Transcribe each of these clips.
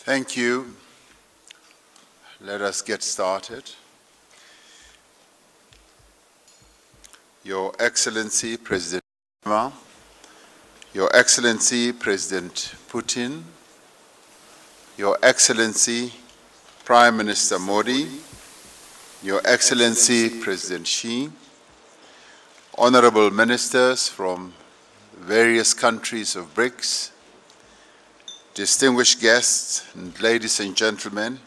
Thank you. Let us get started. Your Excellency President Obama, Your Excellency President Putin, Your Excellency Prime Minister Modi, Your Excellency President Xi, honorable ministers from various countries of BRICS, distinguished guests, and ladies and gentlemen,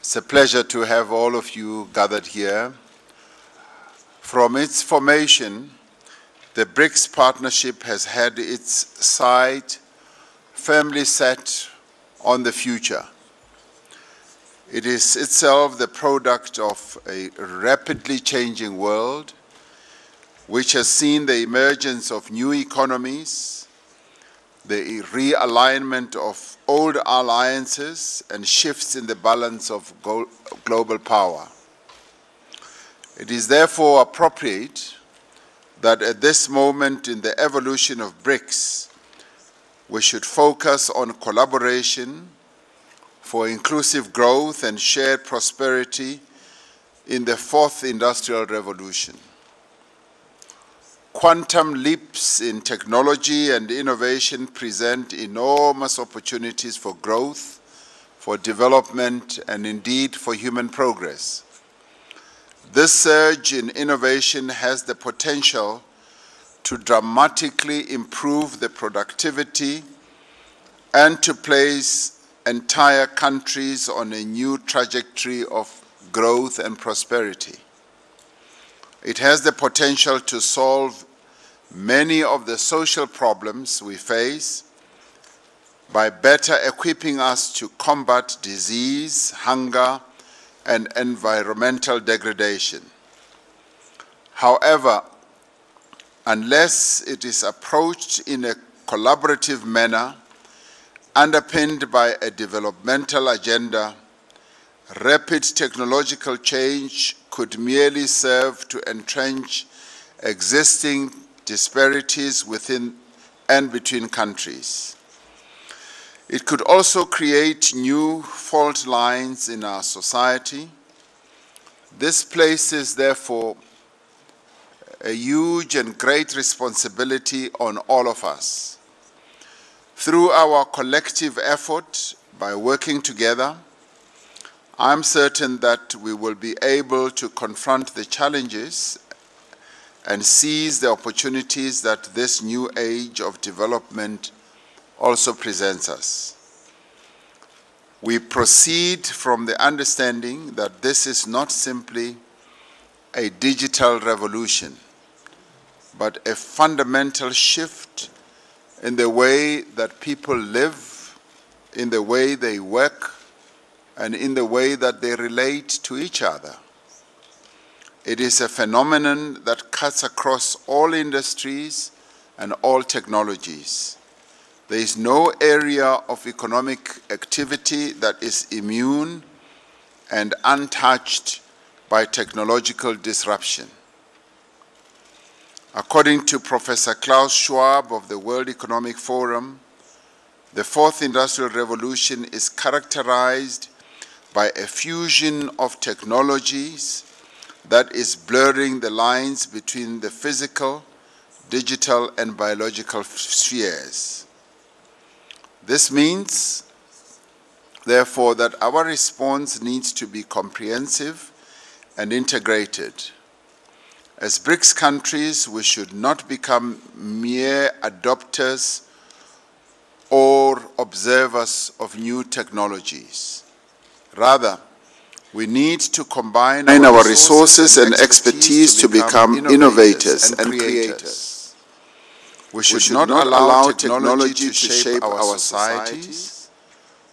it's a pleasure to have all of you gathered here. From its formation, the BRICS partnership has had its sight firmly set on the future. It is itself the product of a rapidly changing world, which has seen the emergence of new economies, the realignment of old alliances, and shifts in the balance of global power. It is therefore appropriate that at this moment in the evolution of BRICS, we should focus on collaboration for inclusive growth and shared prosperity in the fourth industrial revolution. Quantum leaps in technology and innovation present enormous opportunities for growth, for development, and indeed for human progress. This surge in innovation has the potential to dramatically improve the productivity and to place entire countries on a new trajectory of growth and prosperity. It has the potential to solve many of the social problems we face by better equipping us to combat disease, hunger, and environmental degradation. However, unless it is approached in a collaborative manner, underpinned by a developmental agenda, rapid technological change could merely serve to entrench existing disparities within and between countries. It could also create new fault lines in our society. This places, therefore, a huge and great responsibility on all of us. Through our collective effort, by working together, I'm certain that we will be able to confront the challenges and seize the opportunities that this new age of development also presents us. We proceed from the understanding that this is not simply a digital revolution, but a fundamental shift in the way that people live, in the way they work, and in the way that they relate to each other. It is a phenomenon that cuts across all industries and all technologies. There is no area of economic activity that is immune and untouched by technological disruption. According to Professor Klaus Schwab of the World Economic Forum, the fourth industrial revolution is characterized by a fusion of technologies that is blurring the lines between the physical, digital, and biological spheres. This means, therefore, that our response needs to be comprehensive and integrated. As BRICS countries, we should not become mere adopters or observers of new technologies. Rather, we need to combine our resources and expertise to become innovators and creators. We should not allow technology to shape our societies.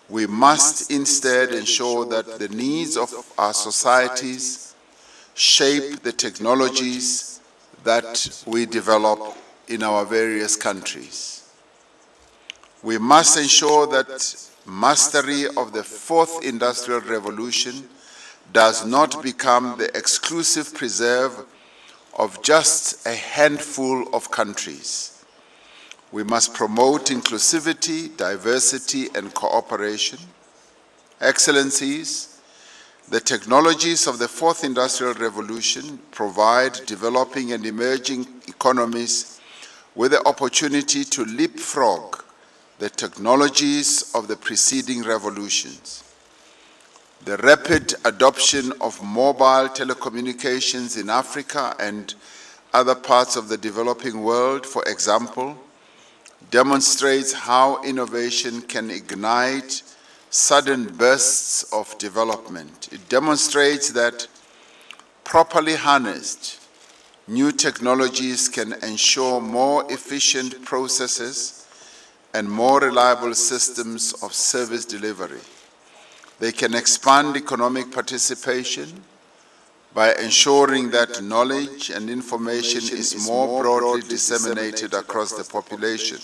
We must instead ensure that the needs of our societies shape the technologies that we develop in our various countries. We must ensure that mastery of the fourth industrial revolution does not become the exclusive preserve of just a handful of countries. We must promote inclusivity, diversity, and cooperation. Excellencies, the technologies of the Fourth Industrial Revolution provide developing and emerging economies with the opportunity to leapfrog the technologies of the preceding revolutions. The rapid adoption of mobile telecommunications in Africa and other parts of the developing world, for example, demonstrates how innovation can ignite sudden bursts of development. It demonstrates that, properly harnessed, new technologies can ensure more efficient processes and more reliable systems of service delivery. They can expand economic participation by ensuring that knowledge and information is more broadly disseminated across the population.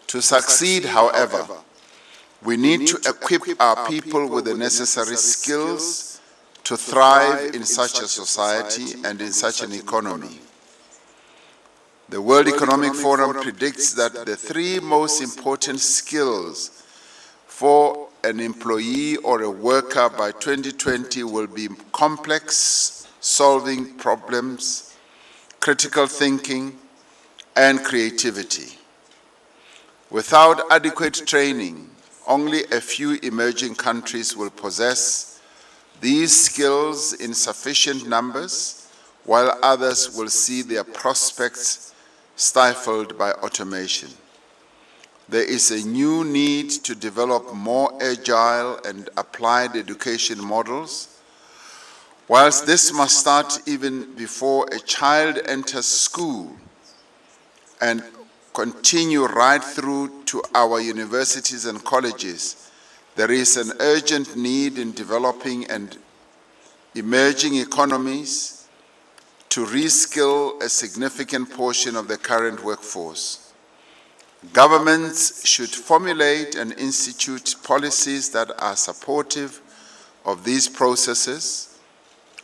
To succeed, however, we need to equip our people with the necessary skills to thrive in such a society and in such an economy. The World Economic Forum predicts that the three most important skills for an employee or a worker by 2020 will be complex solving problems, critical thinking, and creativity. Without adequate training, only a few emerging countries will possess these skills in sufficient numbers, while others will see their prospects stifled by automation. There is a new need to develop more agile and applied education models. Whilst this must start even before a child enters school and continue right through to our universities and colleges, there is an urgent need in developing and emerging economies to reskill a significant portion of the current workforce. Governments should formulate and institute policies that are supportive of these processes.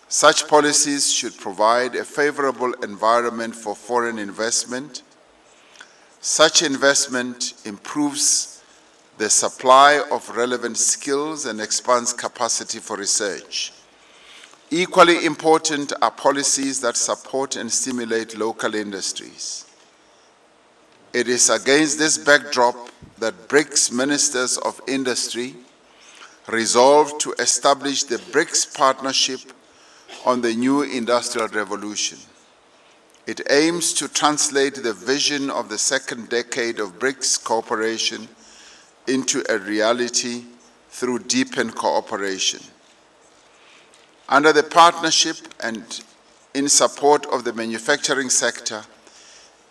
Such policies should provide a favorable environment for foreign investment. Such investment improves the supply of relevant skills and expands capacity for research. Equally important are policies that support and stimulate local industries. It is against this backdrop that BRICS Ministers of Industry resolved to establish the BRICS Partnership on the New Industrial Revolution. It aims to translate the vision of the second decade of BRICS cooperation into a reality through deepened cooperation. Under the partnership and in support of the manufacturing sector,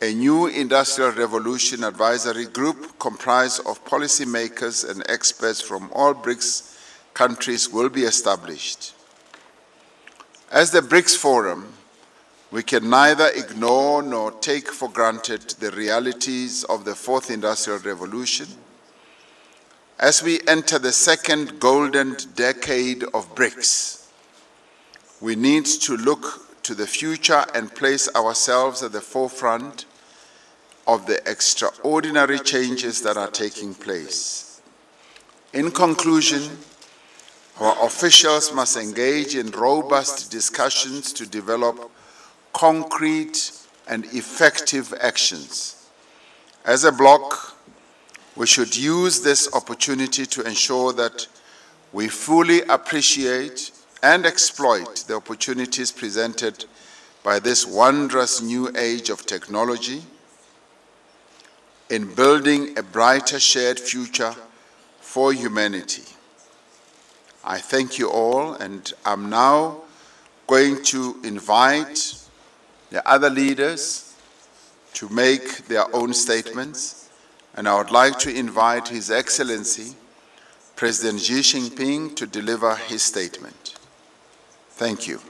a new Industrial Revolution Advisory Group comprised of policymakers and experts from all BRICS countries will be established. As the BRICS Forum, we can neither ignore nor take for granted the realities of the Fourth Industrial Revolution. As we enter the second golden decade of BRICS, we need to look to the future and place ourselves at the forefront of the extraordinary changes that are taking place. In conclusion, our officials must engage in robust discussions to develop concrete and effective actions. As a bloc, we should use this opportunity to ensure that we fully appreciate and exploit the opportunities presented by this wondrous new age of technology in building a brighter shared future for humanity. I thank you all, and I'm now going to invite the other leaders to make their own statements, and I would like to invite His Excellency, President Xi Jinping, to deliver his statement. Thank you.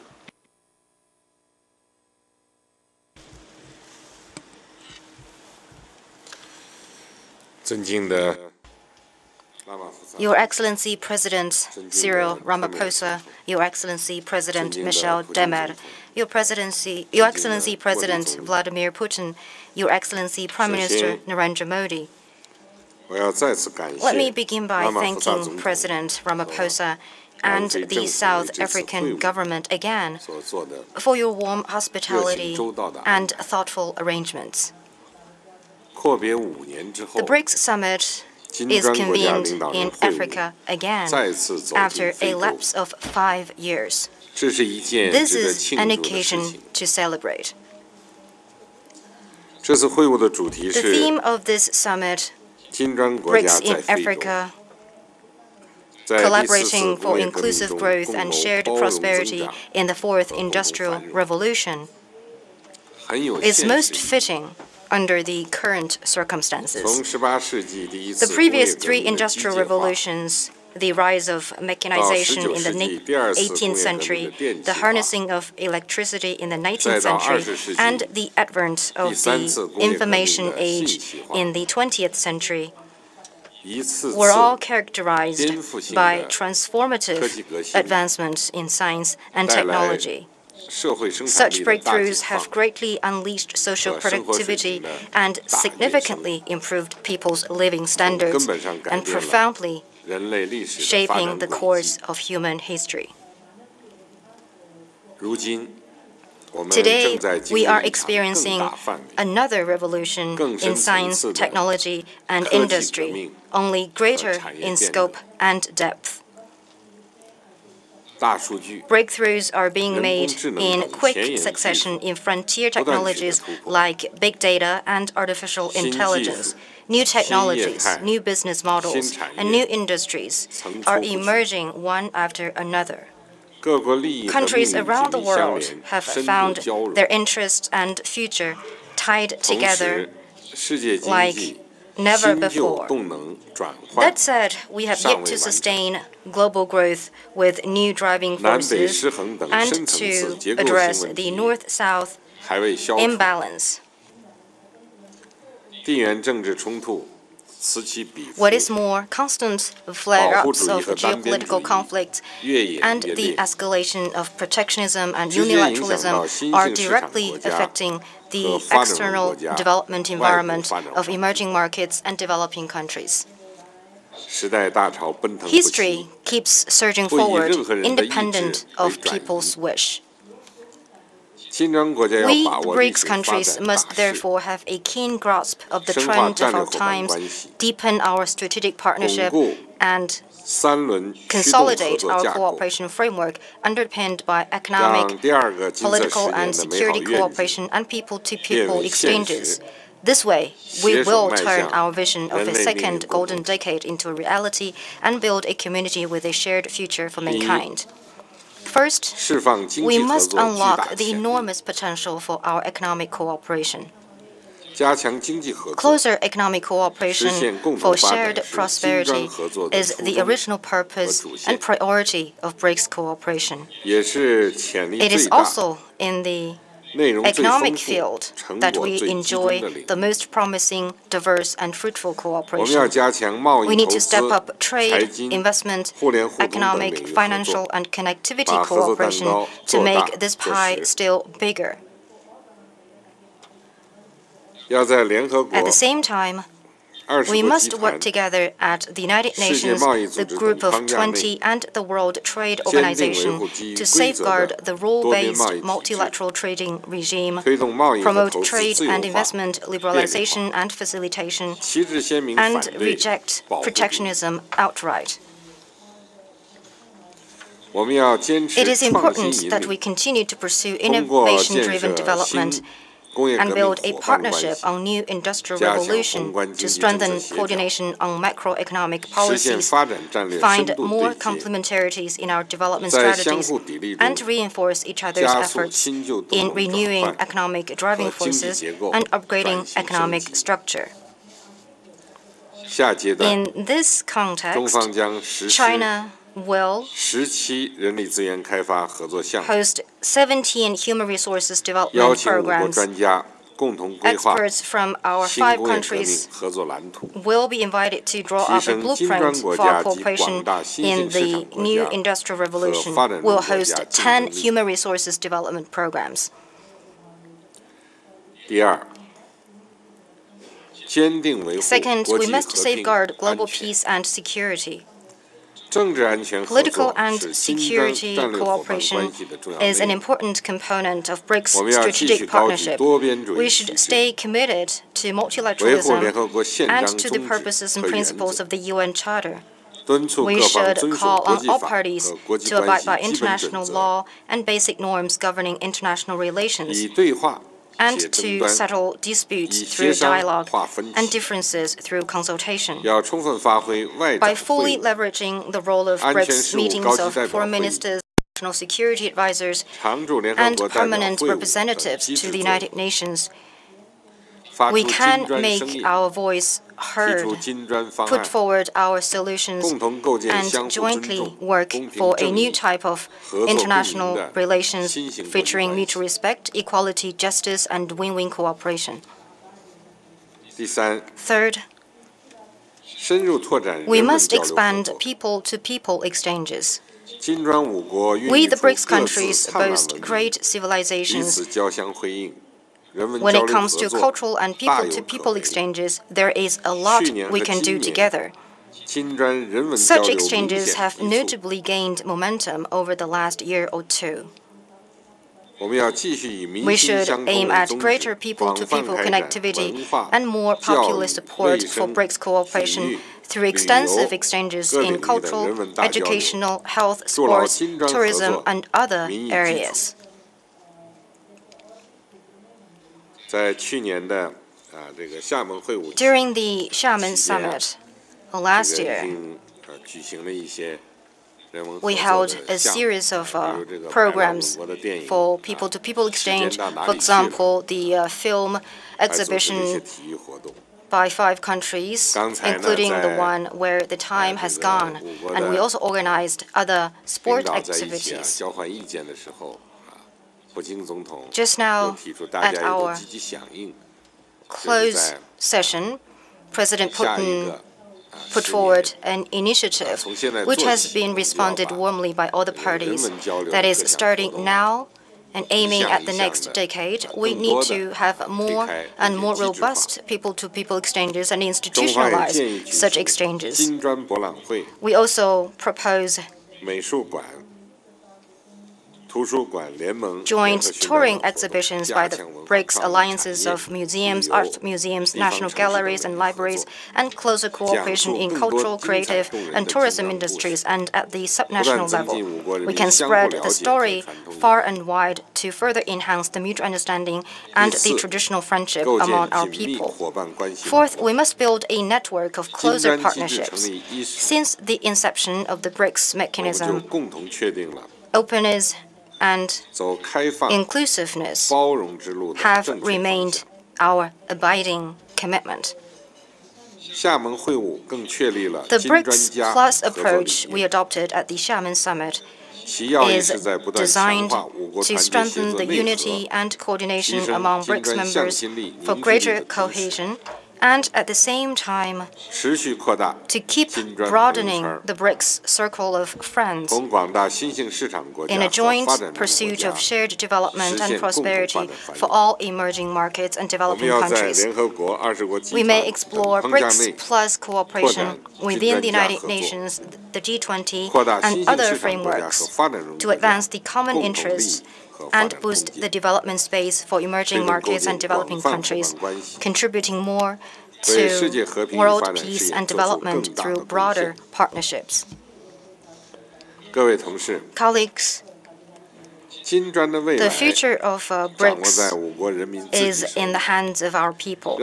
Your Excellency President Cyril Ramaphosa, Your Excellency President Michel Temer, Your Excellency President Vladimir Putin, Your Excellency Prime Minister Narendra Modi. Let me begin by thanking President Ramaphosa and the South African government again for your warm hospitality and thoughtful arrangements. The BRICS Summit is convened in Africa again after a lapse of 5 years. This is an occasion to celebrate. The theme of this summit, BRICS in Africa, collaborating for inclusive growth and shared prosperity in the fourth industrial revolution, is most fitting under the current circumstances. The previous 3 industrial revolutions, the rise of mechanization in the 18th century, the harnessing of electricity in the 19th century, and the advent of the information age in the 20th century, were all characterized by transformative advancements in science and technology. Such breakthroughs have greatly unleashed social productivity and significantly improved people's living standards and profoundly shaping the course of human history. Today, we are experiencing another revolution in science, technology, and industry, only greater in scope and depth. Breakthroughs are being made in quick succession in frontier technologies like big data and artificial intelligence. New technologies, new business models, and new industries are emerging one after another. Countries around the world have found their interests and future tied together like never before. That said, we have yet to sustain global growth with new driving forces and to address the North-South imbalance. What is more, constant flare-ups of geopolitical conflicts and the escalation of protectionism and unilateralism are directly affecting the external development environment of emerging markets and developing countries. History keeps surging forward, independent of people's wish. We, the BRICS countries, must therefore have a keen grasp of the trend of our times, deepen our strategic partnership, and consolidate our cooperation framework underpinned by economic, political, and security cooperation and people-to-people exchanges. This way, we will turn our vision of the second golden decade into a reality and build a community with a shared future for mankind. First, we must unlock the enormous potential for our economic cooperation. Closer economic cooperation for shared prosperity is the original purpose and priority of BRICS cooperation. It is also in the economic field that we enjoy the most promising, diverse, and fruitful cooperation. We need to step up trade, investment, economic, financial, and connectivity cooperation to make this pie still bigger. At the same time, we must work together at the United Nations, the Group of 20, and the World Trade Organization to safeguard the rule-based multilateral trading regime, promote trade and investment liberalization and facilitation, and reject protectionism outright. It is important that we continue to pursue innovation-driven development and build a partnership on new industrial revolution to strengthen coordination on macroeconomic policies, find more complementarities in our development strategies, and reinforce each other's efforts in renewing economic driving forces and upgrading economic structure. In this context, China will host 17 human resources development programs Experts from our 5 countries will be invited to draw up a blueprint for our cooperation in the new industrial revolution. We'll host 10 human resources development programs. Second, we must safeguard global peace and security. Political and security cooperation is an important component of BRICS strategic partnership. We should stay committed to multilateralism and to the purposes and principles of the UN Charter. We should call on all parties to abide by international law and basic norms governing international relations, and to settle disputes through dialogue and differences through consultation. By fully leveraging the role of BRICS meetings of foreign ministers, national security advisors, and permanent representatives to the United Nations, we can make our voice heard, put forward our solutions, and jointly work for a new type of international relations featuring mutual respect, equality, justice, and win-win cooperation. Third, we must expand people-to-people exchanges. We, the BRICS countries, boast great civilizations. When it comes to cultural and people-to-people exchanges, there is a lot we can do together. Such exchanges have notably gained momentum over the last year or two. We should aim at greater people-to-people connectivity and more popular support for BRICS cooperation through extensive exchanges in cultural, educational, health, sports, tourism, and other areas. During the Xiamen Summit last year, we held a series of programs for people-to-people exchange. For example, the film exhibition by 5 countries, including the one where the time has gone. And we also organized other sport activities. Just now, at our closed session, President Putin put forward an initiative which has been responded warmly by all the parties. That is, starting now and aiming at the next decade, we need to have more and more robust people-to-people exchanges and institutionalize such exchanges. We also propose joint touring exhibitions by the BRICS alliances of museums, art museums, national galleries, and libraries, and closer cooperation in cultural, creative, and tourism industries, and at the subnational level. We can spread the story far and wide to further enhance the mutual understanding and the traditional friendship among our people. Fourth, we must build a network of closer partnerships. Since the inception of the BRICS mechanism, openness and inclusiveness have remained our abiding commitment. The BRICS Plus approach we adopted at the Xiamen Summit is designed to strengthen the unity and coordination among BRICS members for greater cohesion, and at the same time to keep broadening the BRICS circle of friends in a joint pursuit of shared development and prosperity for all emerging markets and developing countries. We may explore BRICS Plus cooperation within the United Nations, the G20, and other frameworks to advance the common interests and boost the development space for emerging markets and developing countries, contributing more to world peace and development through broader partnerships. Colleagues, the future of BRICS is in the hands of our people.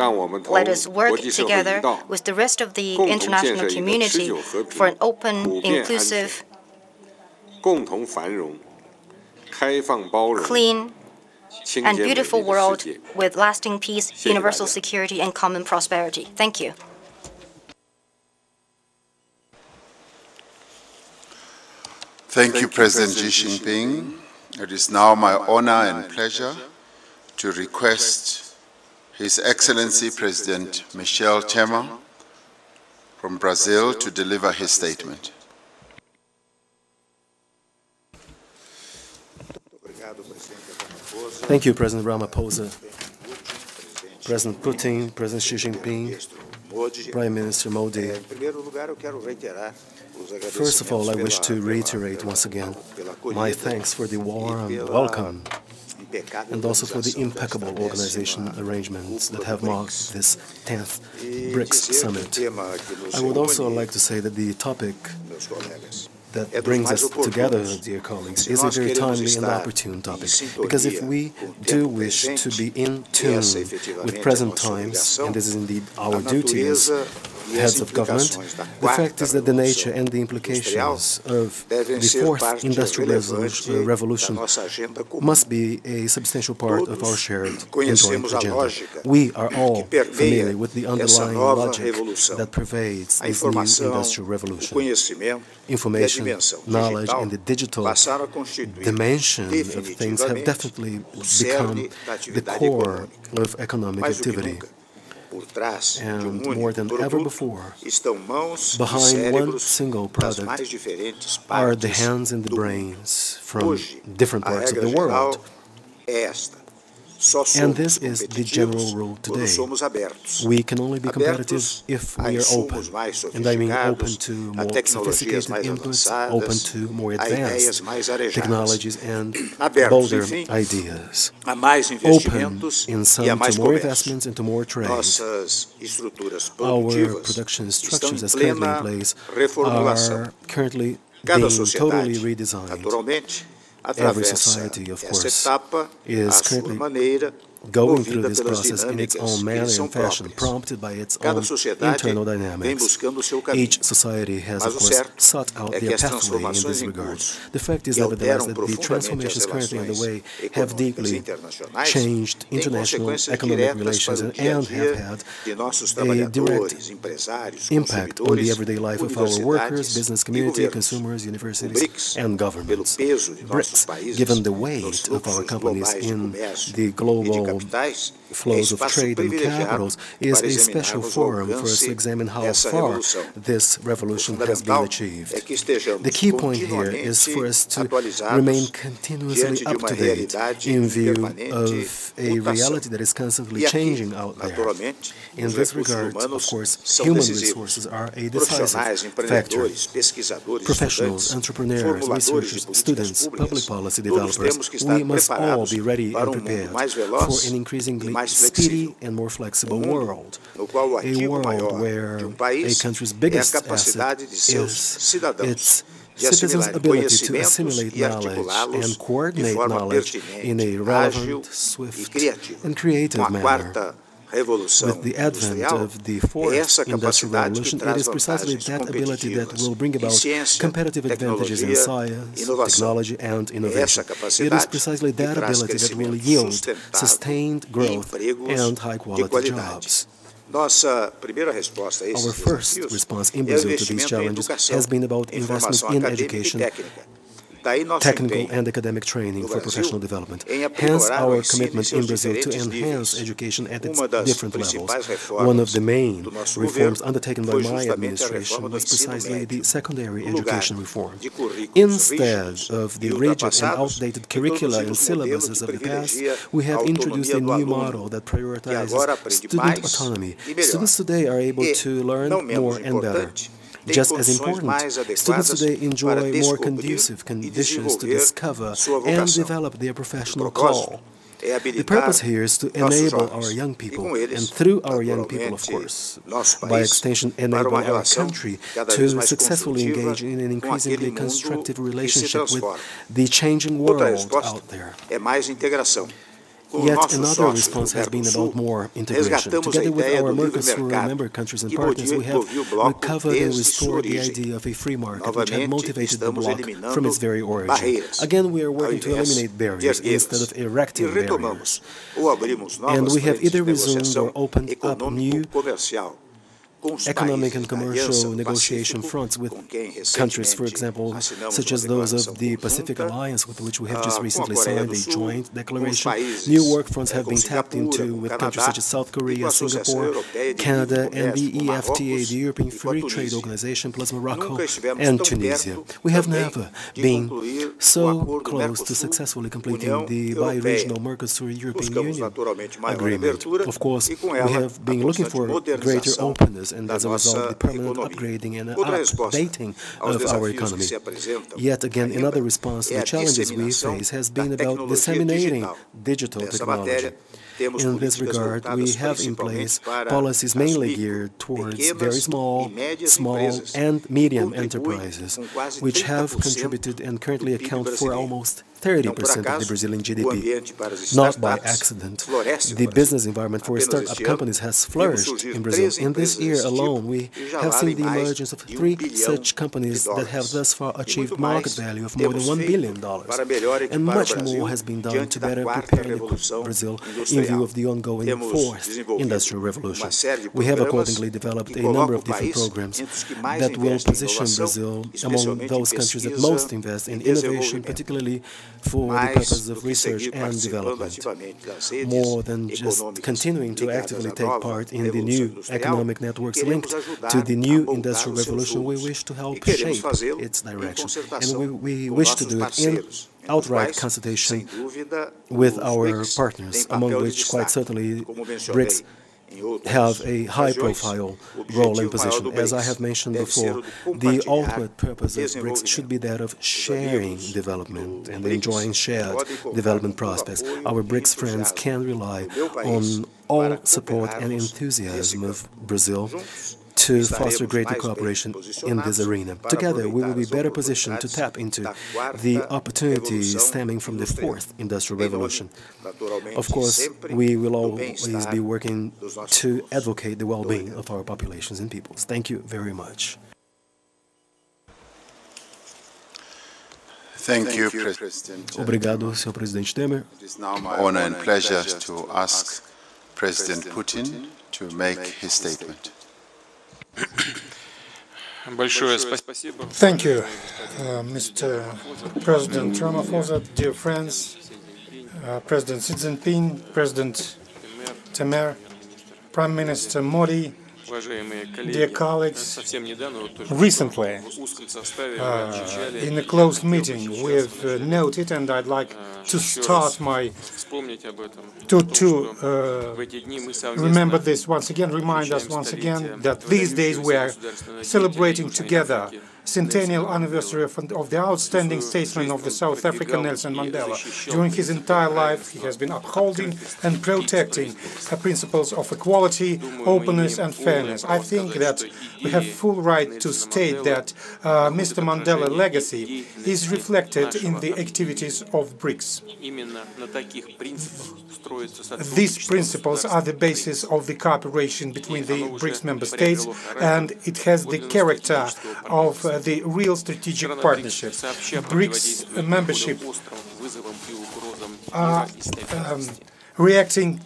Let us work together with the rest of the international community for an open, inclusive, clean, and beautiful world with lasting peace, universal security, and common prosperity. Thank you. Thank you, President Xi Jinping. It is now my honor and pleasure to request His Excellency President Michel Temer from Brazil to deliver his statement. Thank you, President Ramaphosa, President Putin, President Xi Jinping, Prime Minister Modi. First of all, I wish to reiterate once again my thanks for the warm welcome and also for the impeccable organization arrangements that have marked this 10th BRICS summit. I would also like to say that the topic that brings us together, dear colleagues, is a very timely and opportune topic, because if we do wish to be in tune with present times, and this is indeed our duty as heads of government, the fact is that the nature and the implications of the fourth industrial revolution must be a substantial part of our shared and joint agenda. We are all familiar with the underlying logic that pervades this new industrial revolution. Information, knowledge, and the digital dimension of things have definitely become the core of economic activity. And more than ever before, behind one single product are the hands and the brains from different parts of the world. And this is the general rule today. We can only be competitive if we are open. And I mean open to more sophisticated inputs, open to more advanced technologies and bolder ideas. Open in some to more investments and to more trade. Our production structures as currently in place are currently being totally redesigned. Every society, of course, is currently going through this process in its own manner and fashion, prompted by its own internal dynamics. Each society has, of course, sought out their pathway in this regard. The fact is, nevertheless, that the transformations currently underway have deeply changed international economic relations and have had a direct impact on the everyday life of our workers, business community, consumers, universities, and governments. BRICS, given the weight of our companies in the global flows of trade and capitals, is a special forum for us to examine how far this revolution has been achieved. The key point here is for us to remain continuously up to date in view of a reality that is constantly changing out there. In this regard, of course, human resources are a decisive factor. Professionals, entrepreneurs, researchers, students, public policy developers, we must all be ready and prepared for an increasingly speedy and more flexible world, a world where a country's biggest asset is its citizens' ability to assimilate knowledge and coordinate knowledge in a relevant, swift, and creative manner. With the advent of the fourth industrial revolution, it is precisely that ability that will bring about competitive advantages in science, technology, and innovation. It is precisely that ability that will yield sustained growth and high-quality jobs. Our first response in Brazil to these challenges has been about investments in education, technical and academic training for professional development. Hence, our commitment in Brazil to enhance education at its different levels. One of the main reforms undertaken by my administration was precisely the secondary education reform. Instead of the rigid and outdated curricula and syllabuses of the past, we have introduced a new model that prioritizes student autonomy. Students today are able to learn more and better. Just as important, students today enjoy more conducive conditions to discover and develop their professional call. The purpose here is to enable our young people, and through our young people, of course, by extension enable our country to successfully engage in an increasingly constructive relationship with the changing world out there. Yet another response has been about more integration. Together with our Mercosur member countries and partners, we have recovered and restored the idea of a free market, which had motivated the bloc from its very origin. Again, we are working to eliminate barriers instead of erecting barriers. And we have either resumed or opened up new economic and commercial negotiation fronts with countries, for example, such as those of the Pacific Alliance, with which we have just recently signed a joint declaration. New work fronts have been tapped into with countries such as South Korea, Singapore, Canada, and the EFTA, the European Free Trade Organization, plus Morocco and Tunisia. We have never been so close to successfully completing the bi-regional Mercosur-European Union agreement. Of course, we have been looking for greater openness and, as a result, the permanent upgrading and updating of our economy. Yet again, another response to the challenges we face has been about disseminating digital technology. In this regard, we have in place policies mainly geared towards very small, and medium enterprises, which have contributed and currently account for almost 30% of the Brazilian GDP. Not by accident, the business environment for startup companies has flourished in Brazil. In this year alone, we have seen the emergence of 3 such companies that have thus far achieved market value of more than $1 billion. And much more has been done to better prepare Brazil in view of the ongoing 4th industrial revolution. We have accordingly developed a number of different programs that will position Brazil among those countries that most invest in innovation, particularly for the purpose of research and development. More than just continuing to actively take part in the new economic networks linked to the new industrial revolution, we wish to help shape its direction. And we wish to do it in outright consultation with our partners, among which quite certainly BRICS have a high-profile role and position. As I have mentioned before, the ultimate purpose of BRICS should be that of sharing development and enjoying shared development prospects. Our BRICS friends can rely on all support and enthusiasm of Brazil to foster greater cooperation in this arena. Together, we will be better positioned to tap into the opportunities stemming from the 4th industrial revolution. Of course, we will always be working to advocate the well-being of our populations and peoples. Thank you very much. Thank you, President. Obrigado, Sr. Presidente Temer. It is now my honor and pleasure to ask President Putin to make his statement. Thank you, Mr. President Ramaphosa, dear friends, President Xi Jinping, President Temer, Prime Minister Modi, dear colleagues. Recently, in a closed meeting, we have noted, and I'd like to start my remember this once again, remind us once again that these days we are celebrating together centennial anniversary of the outstanding statesman of the South African, Nelson Mandela. During his entire life, he has been upholding and protecting the principles of equality, openness, and fairness. I think that we have full right to state that Mr. Mandela's legacy is reflected in the activities of BRICS. These principles are the basis of the cooperation between the BRICS member states, and it has the character of the real strategic partnership. BRICS membership are reacting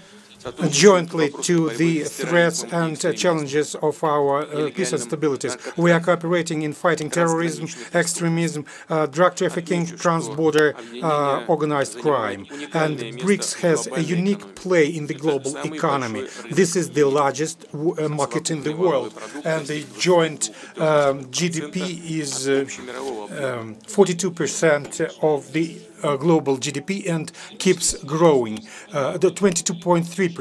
jointly to the threats and challenges of our peace and stability. We are cooperating in fighting terrorism, extremism, drug trafficking, trans-border organized crime. And BRICS has a unique play in the global economy. This is the largest market in the world, and the joint GDP is 42% of the global GDP and keeps growing, the 22.3%.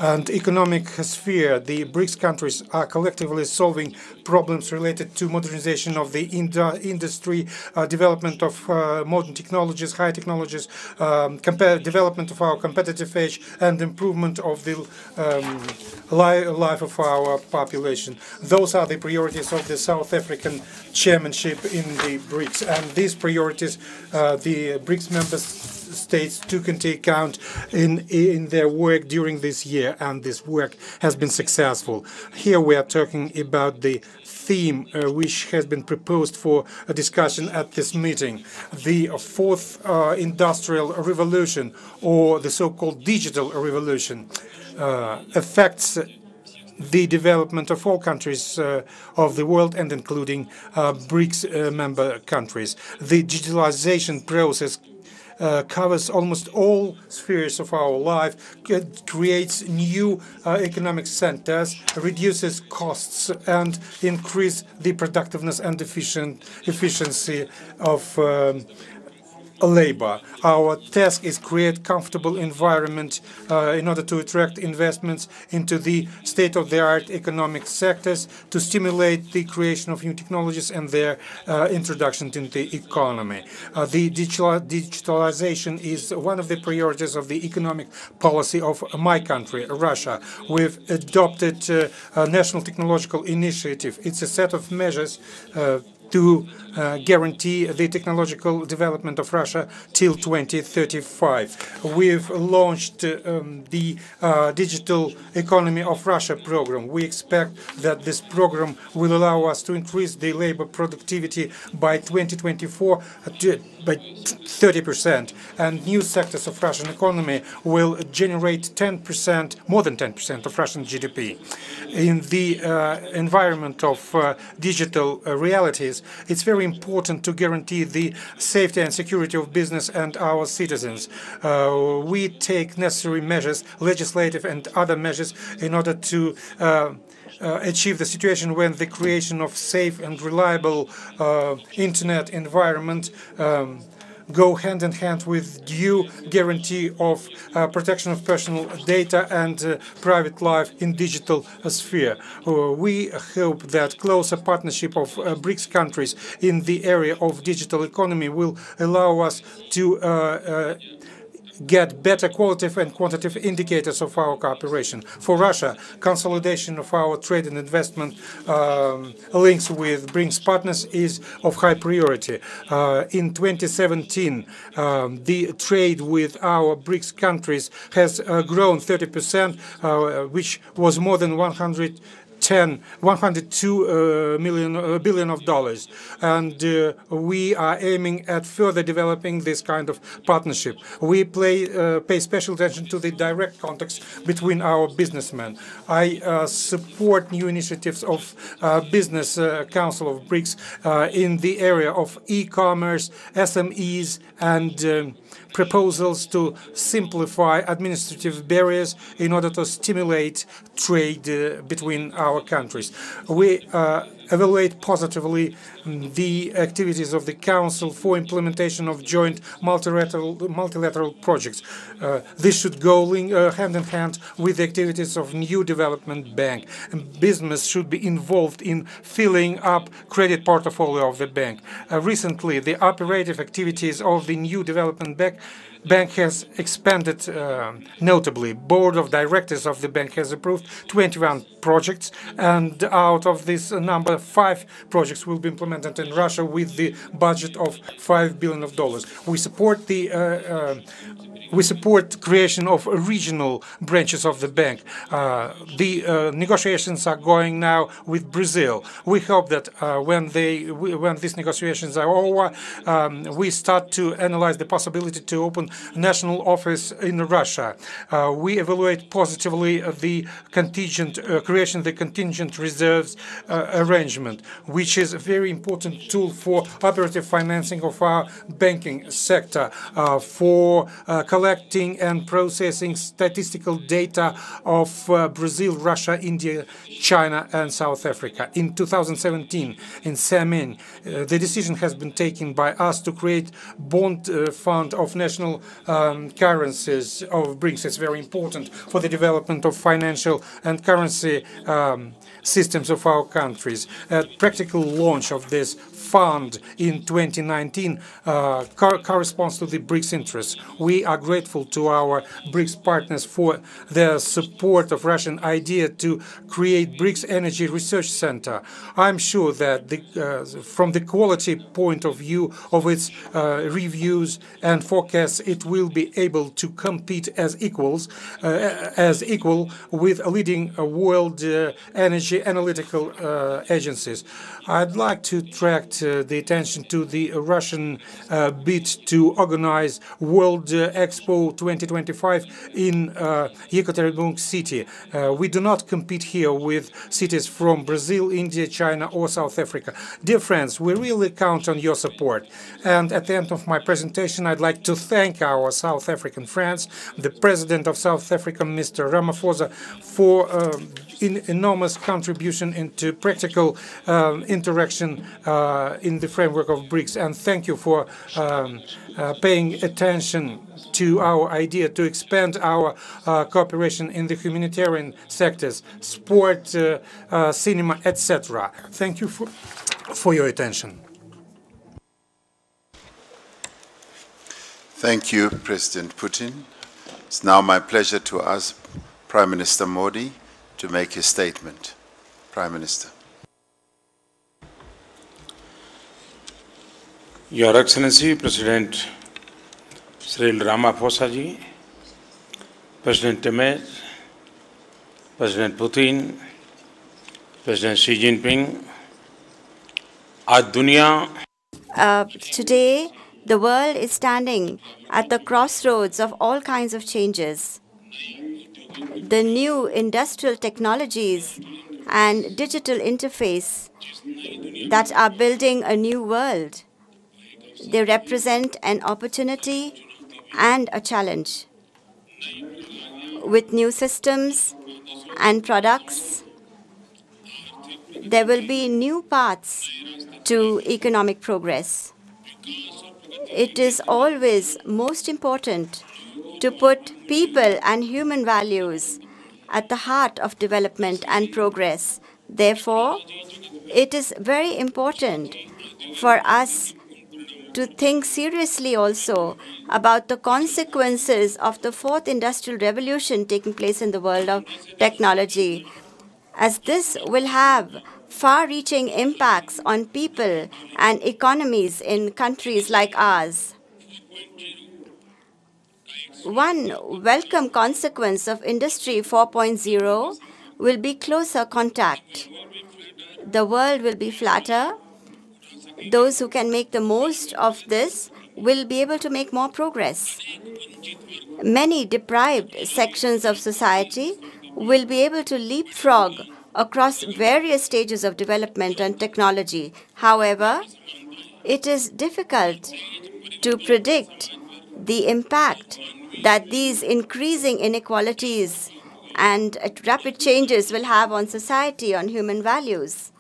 And economic sphere, the BRICS countries are collectively solving problems related to modernization of the industry, development of modern technologies, high technologies, development of our competitive edge, and improvement of the life of our population. Those are the priorities of the South African chairmanship in the BRICS, and these priorities the BRICS members states took into account in their work during this year, and this work has been successful. Here we are talking about the theme which has been proposed for a discussion at this meeting. The 4th industrial revolution, or the so-called digital revolution, affects the development of all countries of the world, and including BRICS member countries. The digitalization process covers almost all spheres of our life, creates new economic centers, reduces costs, and increase the productiveness and efficiency of labor. Our task is create comfortable environment in order to attract investments into the state-of-the-art economic sectors, to stimulate the creation of new technologies and their introduction into the economy. The digitalization is one of the priorities of the economic policy of my country, Russia. We've adopted a national technological initiative. It's a set of measures to guarantee the technological development of Russia till 2035. We've launched the Digital Economy of Russia program. We expect that this program will allow us to increase the labor productivity by 2024 by 30%, and new sectors of Russian economy will generate 10%, more than 10% of Russian GDP. In the environment of digital realities, it's very important to guarantee the safety and security of business and our citizens. We take necessary measures, legislative and other measures, in order to achieve the situation when the creation of safe and reliable internet environment go hand in hand with due guarantee of protection of personal data and private life in digital sphere. We hope that closer partnership of BRICS countries in the area of digital economy will allow us to get better qualitative and quantitative indicators of our cooperation. For Russia, consolidation of our trade and investment links with BRICS partners is of high priority. In 2017, the trade with our BRICS countries has grown 30%, which was more than 102 billion of dollars, and we are aiming at further developing this kind of partnership. We pay special attention to the direct contacts between our businessmen. I support new initiatives of Business Council of BRICS in the area of e-commerce, SMEs, and proposals to simplify administrative barriers in order to stimulate trade between our countries. We evaluate positively the activities of the Council for implementation of joint multilateral projects. This should go hand in hand with the activities of New Development Bank. Business should be involved in filling up credit portfolio of the bank. Recently, the operative activities of the New Development Bank has expanded notably. Board of Directors of the bank has approved 21 projects, and out of this number, 5 projects will be implemented in Russia with the budget of $5 billion. We support creation of regional branches of the bank. The negotiations are going now with Brazil. We hope that when these negotiations are over, we start to analyze the possibility to open national office in Russia. We evaluate positively the creation of the contingent reserves arrangement, which is a very important tool for operative financing of our banking sector, for collecting and processing statistical data of Brazil, Russia, India, China, and South Africa. In 2017, in Xiamen, the decision has been taken by us to create bond fund of national currencies of BRICS. It's very important for the development of financial and currency systems of our countries. A practical launch of this fund in 2019 corresponds to the BRICS interests. We are grateful to our BRICS partners for their support of Russian idea to create BRICS Energy Research Center. I'm sure that from the quality point of view of its reviews and forecasts, it will be able to compete as equal with leading world energy energy analytical agencies. I'd like to attract the attention to the Russian bid to organize World Expo 2025 in Yekaterinburg city. We do not compete here with cities from Brazil, India, China, or South Africa. Dear friends, we really count on your support. And at the end of my presentation, I'd like to thank our South African friends, the President of South Africa, Mr. Ramaphosa, for enormous contribution into practical interaction in the framework of BRICS. And thank you for paying attention to our idea to expand our cooperation in the humanitarian sectors, sport, cinema, etc. Thank you for your attention. Thank you, President Putin. It's now my pleasure to ask Prime Minister Modi to make his statement. Prime Minister. Your Excellency, President Cyril Ramaphosa ji, President Temer, President Putin, President Xi Jinping, Today, the world is standing at the crossroads of all kinds of changes. The new industrial technologies and digital interface that are building a new world. They represent an opportunity and a challenge. With new systems and products, there will be new paths to economic progress. It is always most important to put people and human values at the heart of development and progress. Therefore, it is very important for us to think seriously also about the consequences of the fourth industrial revolution taking place in the world of technology, as this will have far-reaching impacts on people and economies in countries like ours. One welcome consequence of Industry 4.0 will be closer contact. The world will be flatter. Those who can make the most of this will be able to make more progress. Many deprived sections of society will be able to leapfrog across various stages of development and technology. However, it is difficult to predict the impact that these increasing inequalities and rapid changes will have on society, on human values.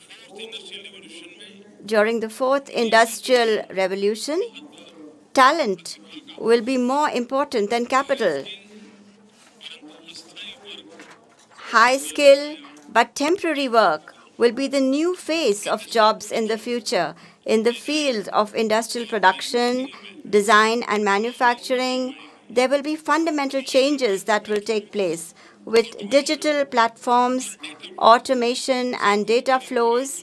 During the fourth industrial revolution, talent will be more important than capital. High skill but temporary work will be the new face of jobs in the future in the field of industrial production, design, and manufacturing. There will be fundamental changes that will take place with digital platforms, automation, and data flows.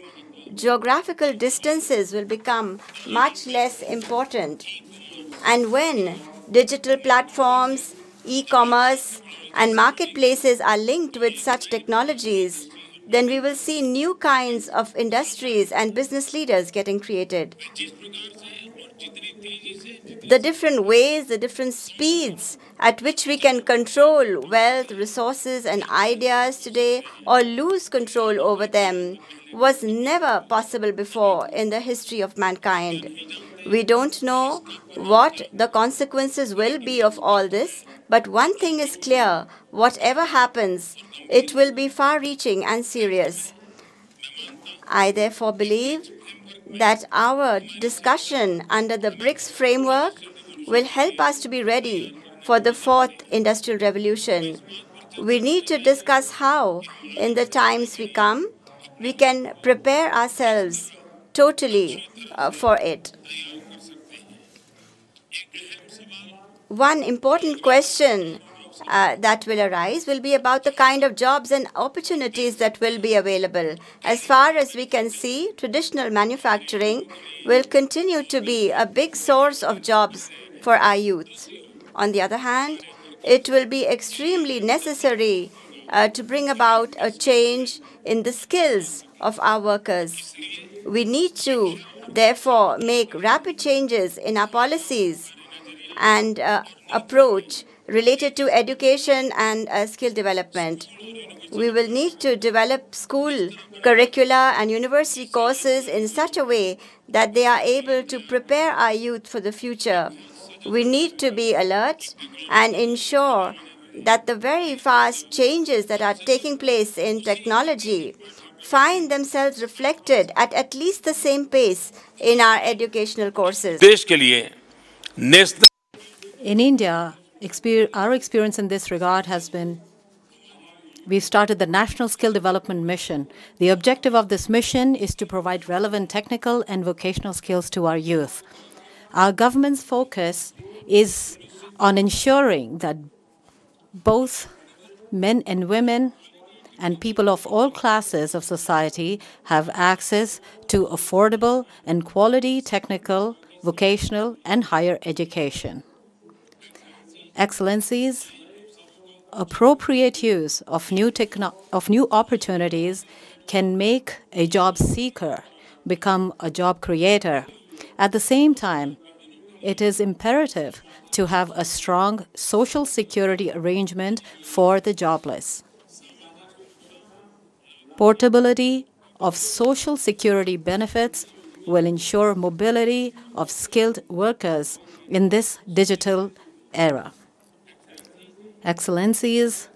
Geographical distances will become much less important. And when digital platforms, e-commerce, and marketplaces are linked with such technologies, then we will see new kinds of industries and business leaders getting created. The different ways, the different speeds at which we can control wealth, resources, and ideas today or lose control over them was never possible before in the history of mankind. We don't know what the consequences will be of all this, but one thing is clear: whatever happens, it will be far-reaching and serious. I therefore believe that our discussion under the BRICS framework will help us to be ready for the fourth industrial revolution. We need to discuss how, in the times we come, we can prepare ourselves totally for it. One important question that will arise will be about the kind of jobs and opportunities that will be available. As far as we can see, traditional manufacturing will continue to be a big source of jobs for our youth. On the other hand, it will be extremely necessary to bring about a change in the skills of our workers. We need to, therefore, make rapid changes in our policies and approach related to education and skill development. We will need to develop school curricula and university courses in such a way that they are able to prepare our youth for the future. We need to be alert and ensure that the very fast changes that are taking place in technology find themselves reflected at least the same pace in our educational courses. In India, our experience in this regard has been we've started the National Skill Development Mission. The objective of this mission is to provide relevant technical and vocational skills to our youth. Our government's focus is on ensuring that both men and women and people of all classes of society have access to affordable and quality technical, vocational, and higher education. Excellencies, appropriate use of new opportunities can make a job seeker become a job creator. At the same time, it is imperative to have a strong social security arrangement for the jobless. Portability of social security benefits will ensure mobility of skilled workers in this digital era. Excellencies,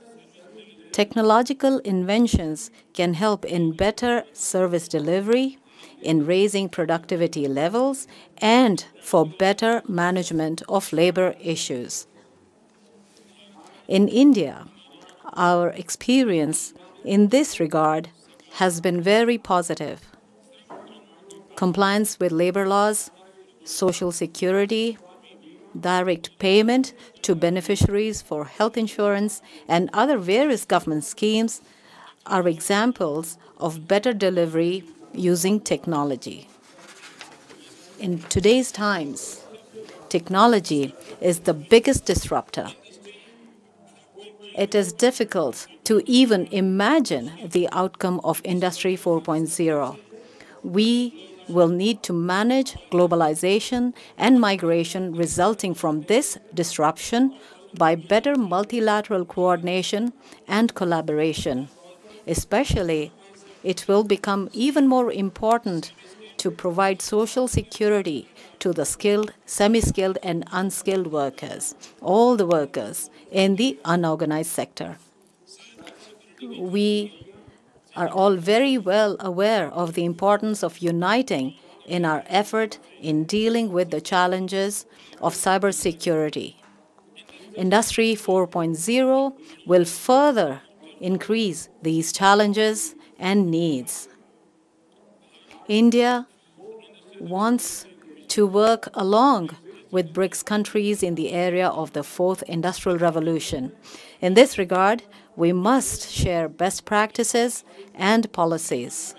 technological inventions can help in better service delivery, in raising productivity levels, and for better management of labor issues. In India, our experience in this regard has been very positive. Compliance with labor laws, social security, direct payment to beneficiaries for health insurance, and other various government schemes are examples of better delivery using technology. In today's times, technology is the biggest disruptor. It is difficult to even imagine the outcome of Industry 4.0. We will need to manage globalization and migration resulting from this disruption by better multilateral coordination and collaboration. Especially, it will become even more important to provide social security to the skilled, semi-skilled, and unskilled workers, all the workers in the unorganized sector. We are all very well aware of the importance of uniting in our effort in dealing with the challenges of cybersecurity. Industry 4.0 will further increase these challenges and needs. India wants to work along with BRICS countries in the area of the fourth industrial revolution. In this regard, we must share best practices and policies.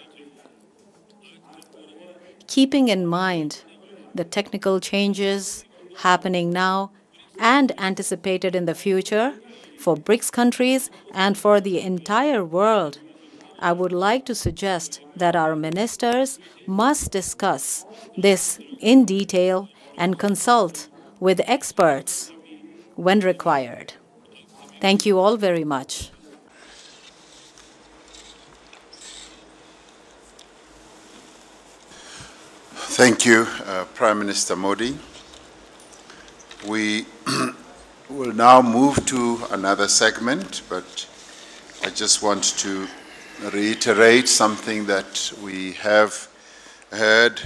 Keeping in mind the technical changes happening now and anticipated in the future for BRICS countries and for the entire world, I would like to suggest that our ministers must discuss this in detail and consult with experts when required. Thank you all very much. Thank you, Prime Minister Modi. We will now move to another segment, but I just want to reiterate something that we have heard.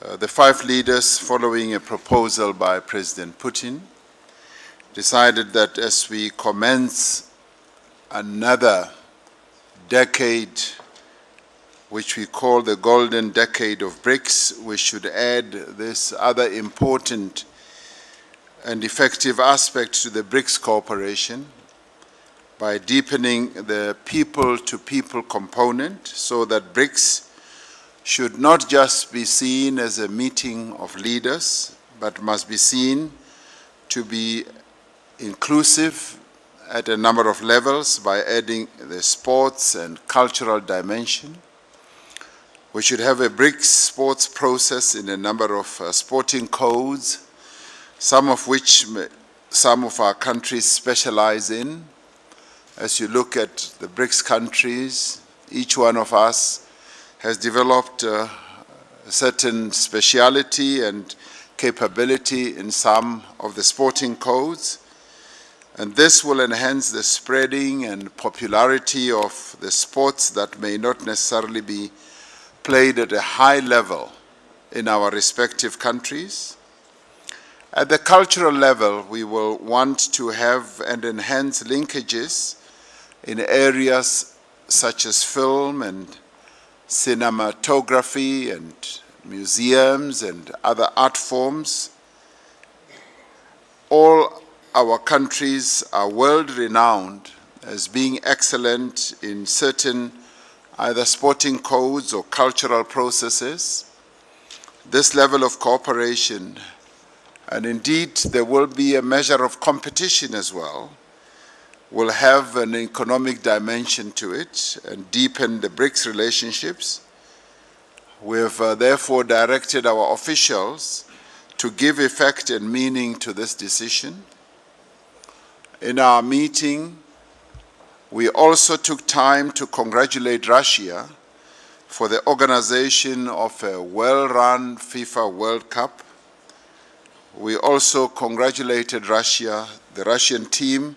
The 5 leaders, following a proposal by President Putin, decided that as we commence another decade, which we call the golden decade of BRICS, we should add this other important and effective aspect to the BRICS cooperation by deepening the people-to-people component, so that BRICS should not just be seen as a meeting of leaders, but must be seen to be inclusive at a number of levels by adding the sports and cultural dimension. We should have a BRICS sports process in a number of sporting codes, some of which some of our countries specialize in. As you look at the BRICS countries, each one of us has developed a certain speciality and capability in some of the sporting codes. And this will enhance the spreading and popularity of the sports that may not necessarily be played at a high level in our respective countries. At the cultural level, we will want to have and enhance linkages in areas such as film and cinematography and museums and other art forms. All our countries are world-renowned as being excellent in certain either sporting codes or cultural processes. This level of cooperation, and indeed there will be a measure of competition as well, will have an economic dimension to it and deepen the BRICS relationships. We have therefore directed our officials to give effect and meaning to this decision. In our meeting, we also took time to congratulate Russia for the organization of a well-run FIFA World Cup. We also congratulated Russia, the Russian team,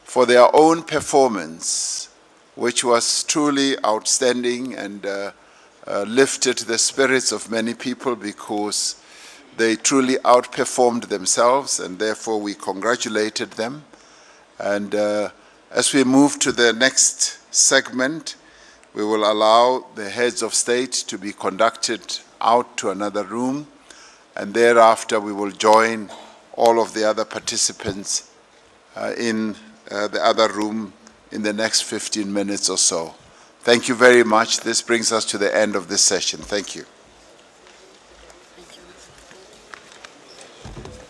for their own performance, which was truly outstanding and lifted the spirits of many people because they truly outperformed themselves, and therefore we congratulated them. And as we move to the next segment, we will allow the heads of state to be conducted out to another room, and thereafter we will join all of the other participants in the other room in the next 15 minutes or so. Thank you very much. This brings us to the end of this session. Thank you.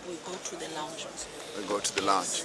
We go to the lounge. We go to the lounge.